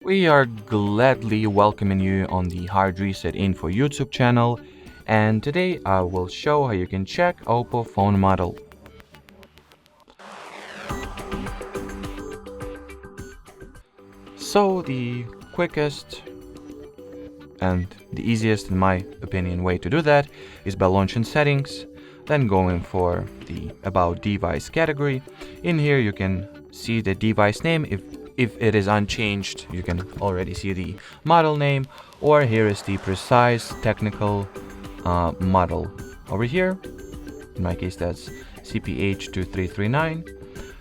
We are gladly welcoming you on the HardReset.Info YouTube channel, and today I will show how you can check Oppo phone model. So the quickest and the easiest, in my opinion, way to do that is by launching settings, then going for the about device category. In here you can see the device name. If it is unchanged, you can already see the model name, or here is the precise technical model over here. In my case, that's CPH2339.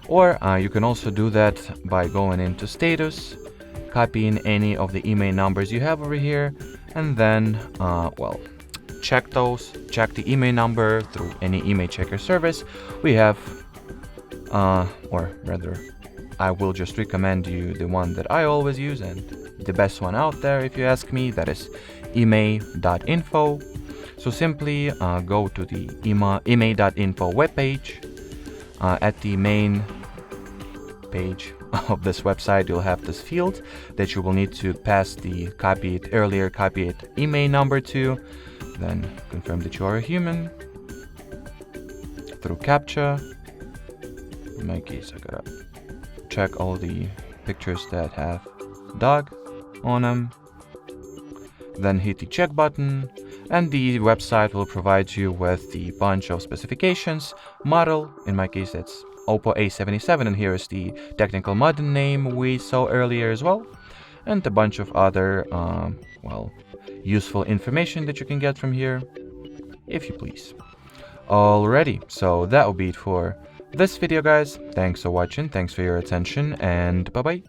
Or you can also do that by going into status, copying any of the email numbers you have over here, and then, check the email number through any email checker service. We have, or rather, I will just recommend you the one that I always use and the best one out there, if you ask me, that is email.info. So simply go to the email.info webpage. At the main page of this website, you'll have this field that you will need to pass the earlier copied email number to, then confirm that you are a human through CAPTCHA. In my case, I gotta check all the pictures that have dog on them, then hit the check button, and the website will provide you with the bunch of specifications, model, in my case it's Oppo A77, and here is the technical model name we saw earlier as well, and a bunch of other, useful information that you can get from here, if you please. Alrighty, so that will be it for this video, guys. Thanks for watching, thanks for your attention, and bye-bye.